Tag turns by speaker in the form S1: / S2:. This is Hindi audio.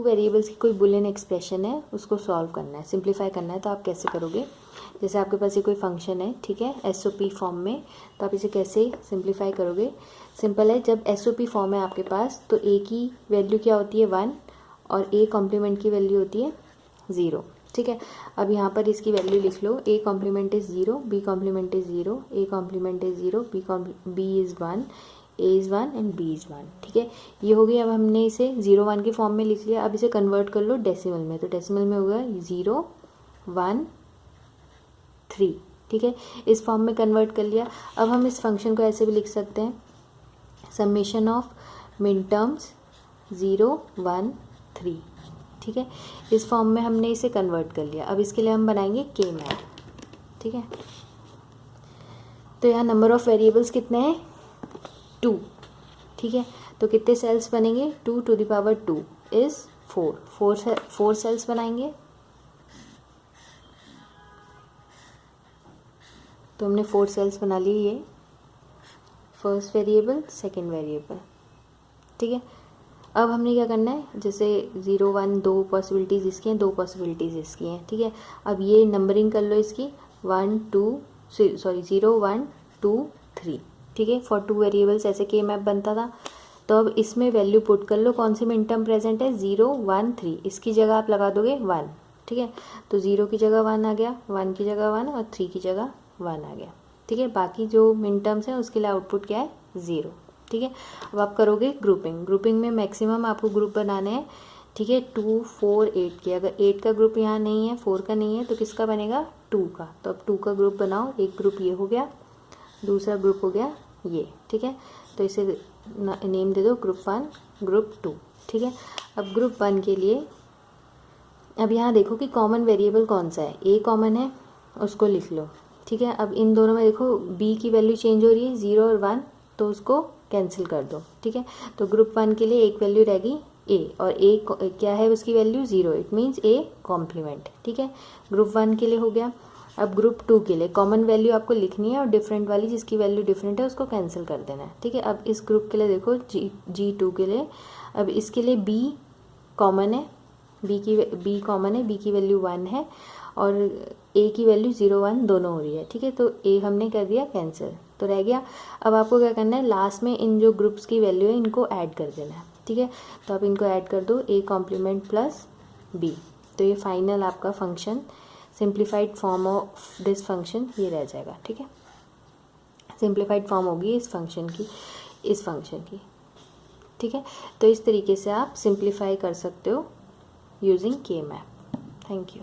S1: वेरिएबल्स की कोई बुलियन एक्सप्रेशन है, उसको सॉल्व करना है, सिंप्लीफाई करना है। तो आप कैसे करोगे, जैसे आपके पास ये कोई फंक्शन है, ठीक है, एसओपी फॉर्म में, तो आप इसे कैसे सिंप्लीफाई करोगे। सिंपल है, जब एसओपी फॉर्म है आपके पास तो ए की वैल्यू क्या होती है 1 और ए कॉम्प्लीमेंट की वैल्यू होती है 0, ठीक है। अब यहाँ पर इसकी वैल्यू लिख लो, A complement is 0, B complement is 0, A complement is 0, B is 1, A is 1 and B is 1, ठीक है। ये हो गई। अब हमने इसे 0 1 के फॉर्म में लिख लिया। अब इसे कन्वर्ट कर लो डेसिमल में, तो डेसिमल में होगा 0 1 3, ठीक है। इस फॉर्म में कन्वर्ट कर लिया। अब हम इस फंक्शन को ऐसे भी लिख सकते हैं, समेशन ऑफ मिन टर्म्स 0 1 3, ठीक है। इस फॉर्म में हमने इसे कन्वर्ट कर लिया। अब इसके लिए हम बनाएंगे के मैप, ठीक है। तो यहाँ नंबर ऑफ वेरिएबल्स कितने हैं 2, ठीक है। तो कितने सेल्स बनेंगे 2 to the power 2 is 4 cells बनाएंगे। तो हमने 4 सेल्स बना लिए, ये फर्स्ट वेरिएबल सेकंड वेरिएबल, ठीक है। अब हमने क्या करना है, जैसे 0 1 2 पॉसिबिलिटीज़ इसकी हैं, 2 पॉसिबिलिटीज़ इसकी हैं, ठीक है। अब ये नंबरिंग कर लो इसकी 0 1 2 3, ठीक है। फॉर 2 वेरिएबल्स ऐसे के मैप बनता था। तो अब इसमें वैल्यू पुट कर लो, कौन सी मिन टर्म प्रेजेंट है 0 1 3, इसकी जगह आप लगा दोगे 1, ठीक है। तो 0 की जगह 1 आ गया, 1 की जगह 1 और 3 की जगह 1 आ गया, ठीक है। बाकी जो मिन टर्म्स हैं उसके लिए आउटपुट क्या है 0, ठीक है। अब आप करोगे ग्रुपिंग में मैक्सिमम आपको ग्रुप बनाने हैं, ठीक है, 2 4 8 के। अगर 8 का ग्रुप यहाँ नहीं है, 4 का नहीं है, तो किसका बनेगा 2 का। तो अब 2 का ग्रुप बनाओ, एक ग्रुप ये हो गया, दूसरा ग्रुप हो गया ये, ठीक है। तो इसे नेम दे दो ग्रुप 1 ग्रुप 2, ठीक है। अब ग्रुप 1 के लिए अब यहाँ देखो कि कॉमन वेरिएबल कौन सा है, ए कॉमन है, उसको लिख लो, ठीक है। अब इन दोनों में देखो बी की वैल्यू चेंज हो रही है 0 और 1, तो उसको कैंसिल कर दो, ठीक है। तो ग्रुप 1 के लिए एक वैल्यू रहेगी ए, और ए क्या है उसकी value 0, it means A complement, ठीक है। ग्रुप 1 के लिए हो गया। अब ग्रुप 2 के लिए कॉमन वैल्यू आपको लिखनी है और डिफरेंट वाली जिसकी वैल्यू डिफरेंट है उसको कैंसिल कर देना है, ठीक है। अब इस ग्रुप के लिए देखो G2 के लिए, अब इसके लिए बी कॉमन है, बी कॉमन है, बी की वैल्यू 1 है और ए की वैल्यू 0 1 दोनों हो रही है, ठीक है। तो ए हमने कर दिया कैंसिल, तो रह गया। अब आपको क्या करना है, लास्ट में इन जो ग्रुप्स की वैल्यू है इनको ऐड कर देना है, ठीक है। तो आप इनको ऐड कर दो, ए कॉम्प्लीमेंट प्लस बी, तो ये फाइनल आपका function simplified form of this function ये रह जाएगा, ठीक है। सिंप्लीफाइड फॉर्म होगी इस फंक्शन की, ठीक है। तो इस तरीके से आप सिंप्लीफाई कर सकते हो यूजिंग के मैप। Thank you.